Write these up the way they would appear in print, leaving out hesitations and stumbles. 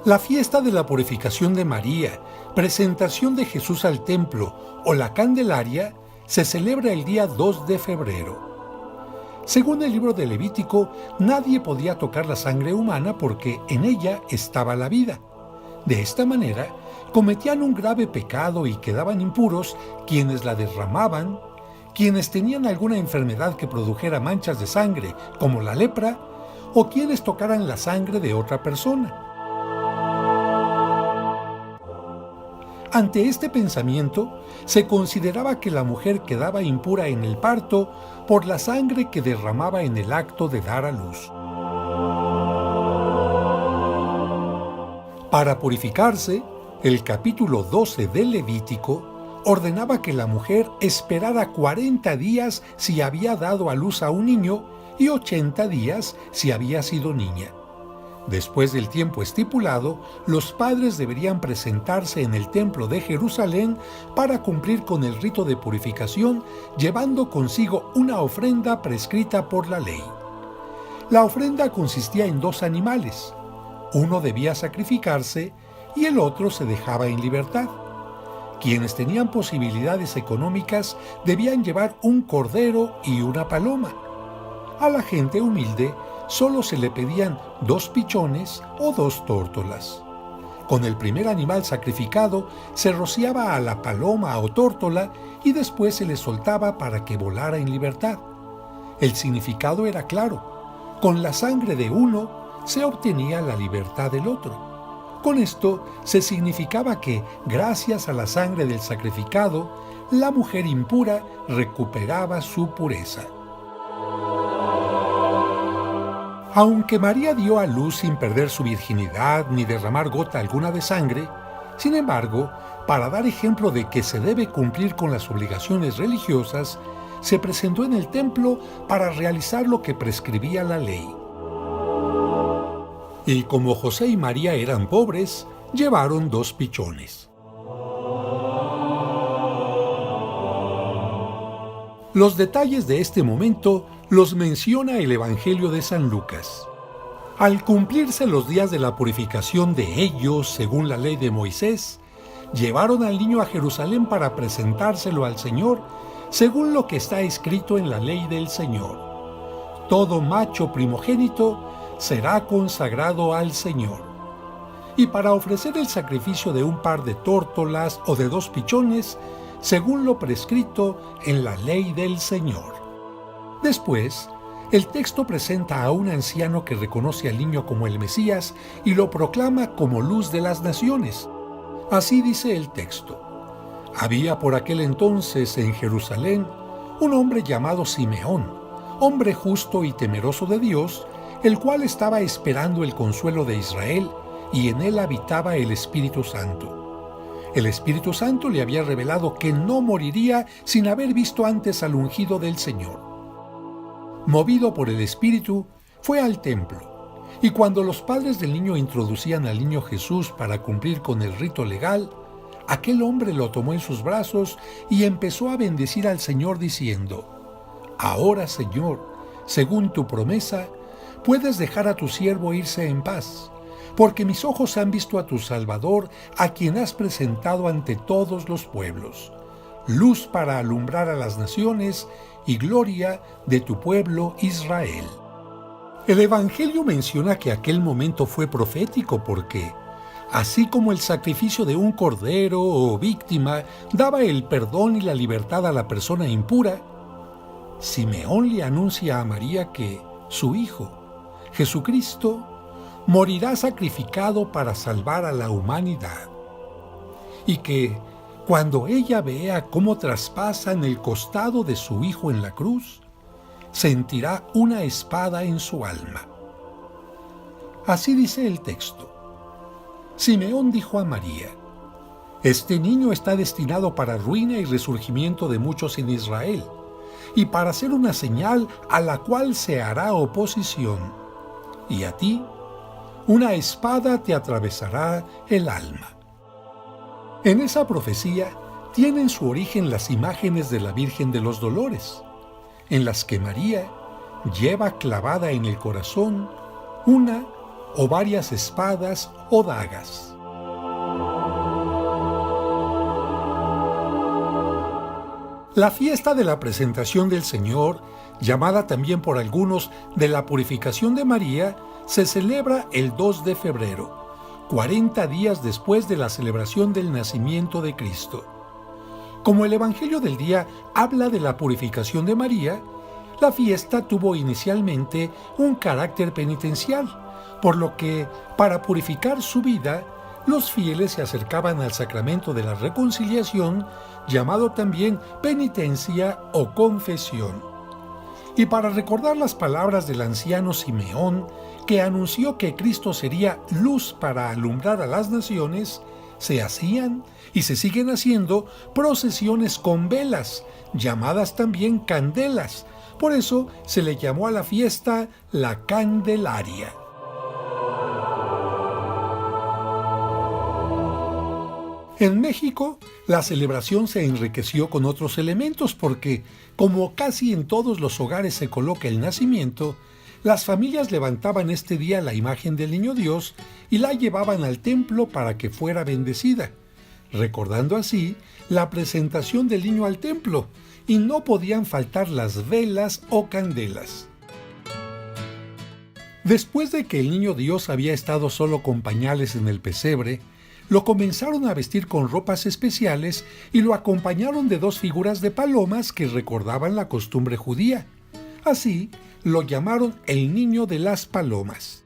La fiesta de la purificación de María, presentación de Jesús al templo o la Candelaria se celebra el día 2 de febrero. Según el libro de Levítico, nadie podía tocar la sangre humana porque en ella estaba la vida. De esta manera, cometían un grave pecado y quedaban impuros quienes la derramaban, quienes tenían alguna enfermedad que produjera manchas de sangre, como la lepra, o quienes tocaran la sangre de otra persona. Ante este pensamiento, se consideraba que la mujer quedaba impura en el parto por la sangre que derramaba en el acto de dar a luz. Para purificarse, el capítulo 12 del Levítico ordenaba que la mujer esperara 40 días si había dado a luz a un niño y 80 días si había sido niña. Después del tiempo estipulado, los padres deberían presentarse en el templo de Jerusalén para cumplir con el rito de purificación, llevando consigo una ofrenda prescrita por la ley. La ofrenda consistía en 2 animales. Uno debía sacrificarse y el otro se dejaba en libertad. Quienes tenían posibilidades económicas debían llevar un cordero y una paloma. A la gente humilde solo se le pedían 2 pichones o 2 tórtolas. Con el primer animal sacrificado se rociaba a la paloma o tórtola y después se le soltaba para que volara en libertad. El significado era claro: con la sangre de uno se obtenía la libertad del otro. Con esto se significaba que, gracias a la sangre del sacrificado, la mujer impura recuperaba su pureza. Aunque María dio a luz sin perder su virginidad ni derramar gota alguna de sangre, sin embargo, para dar ejemplo de que se debe cumplir con las obligaciones religiosas, se presentó en el templo para realizar lo que prescribía la ley. Y como José y María eran pobres, llevaron 2 pichones. Los detalles de este momento los menciona el Evangelio de San Lucas. Al cumplirse los días de la purificación de ellos, según la ley de Moisés, llevaron al niño a Jerusalén para presentárselo al Señor, según lo que está escrito en la ley del Señor. Todo macho primogénito será consagrado al Señor. Y para ofrecer el sacrificio de un par de tórtolas o de 2 pichones, según lo prescrito en la ley del Señor. Después, el texto presenta a un anciano que reconoce al niño como el Mesías y lo proclama como luz de las naciones. Así dice el texto: había por aquel entonces en Jerusalén un hombre llamado Simeón, hombre justo y temeroso de Dios, el cual estaba esperando el consuelo de Israel, y en él habitaba el Espíritu Santo. El Espíritu Santo le había revelado que no moriría sin haber visto antes al ungido del Señor. Movido por el Espíritu, fue al templo, y cuando los padres del niño introducían al niño Jesús para cumplir con el rito legal, aquel hombre lo tomó en sus brazos y empezó a bendecir al Señor diciendo: ahora, Señor, según tu promesa, puedes dejar a tu siervo irse en paz, porque mis ojos han visto a tu Salvador, a quien has presentado ante todos los pueblos, luz para alumbrar a las naciones y gloria de tu pueblo Israel. El Evangelio menciona que aquel momento fue profético porque, así como el sacrificio de un cordero o víctima daba el perdón y la libertad a la persona impura, Simeón le anuncia a María que su Hijo, Jesucristo, morirá sacrificado para salvar a la humanidad, y que, cuando ella vea cómo traspasan el costado de su Hijo en la cruz, sentirá una espada en su alma. Así dice el texto. Simeón dijo a María: este niño está destinado para ruina y resurgimiento de muchos en Israel, y para ser una señal a la cual se hará oposición, y a ti una espada te atravesará el alma. En esa profecía tienen su origen las imágenes de la Virgen de los Dolores, en las que María lleva clavada en el corazón una o varias espadas o dagas. La fiesta de la presentación del Señor, llamada también por algunos de la purificación de María, se celebra el 2 de febrero, 40 días después de la celebración del nacimiento de Cristo. Como el Evangelio del día habla de la purificación de María, la fiesta tuvo inicialmente un carácter penitencial, por lo que, para purificar su vida, los fieles se acercaban al sacramento de la reconciliación, llamado también penitencia o confesión. Y para recordar las palabras del anciano Simeón, que anunció que Cristo sería luz para alumbrar a las naciones, se hacían y se siguen haciendo procesiones con velas, llamadas también candelas. Por eso se le llamó a la fiesta la Candelaria. En México, la celebración se enriqueció con otros elementos porque, como casi en todos los hogares se coloca el nacimiento, las familias levantaban este día la imagen del Niño Dios y la llevaban al templo para que fuera bendecida, recordando así la presentación del niño al templo, y no podían faltar las velas o candelas. Después de que el Niño Dios había estado solo con pañales en el pesebre, lo comenzaron a vestir con ropas especiales y lo acompañaron de 2 figuras de palomas que recordaban la costumbre judía. Así, lo llamaron el Niño de las Palomas.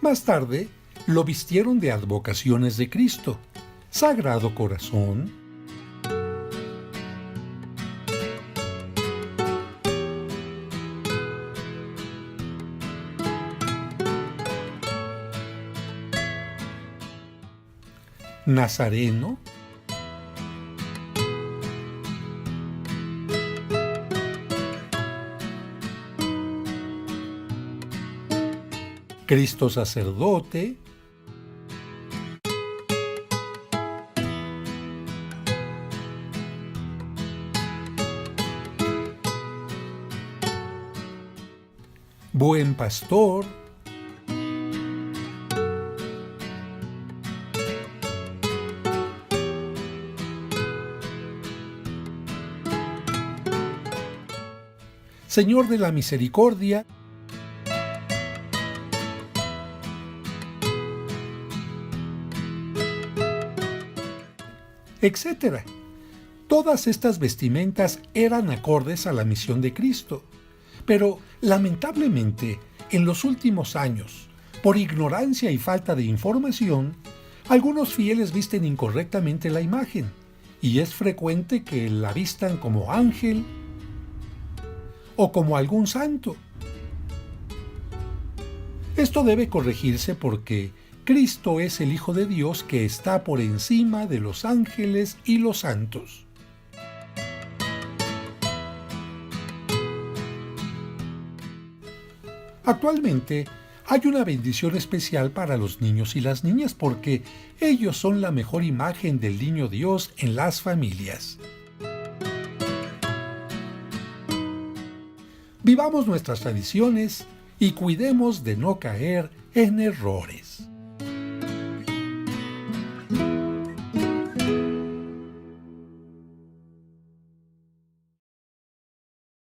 Más tarde, lo vistieron de advocaciones de Cristo, Sagrado Corazón, Nazareno, Cristo Sacerdote, Buen Pastor, Señor de la Misericordia, etc. Todas estas vestimentas eran acordes a la misión de Cristo. Pero, lamentablemente, en los últimos años, por ignorancia y falta de información, algunos fieles visten incorrectamente la imagen, y es frecuente que la vistan como ángel o como algún santo. Esto debe corregirse porque Cristo es el Hijo de Dios que está por encima de los ángeles y los santos. Actualmente hay una bendición especial para los niños y las niñas porque ellos son la mejor imagen del Niño Dios en las familias. Vivamos nuestras tradiciones y cuidemos de no caer en errores.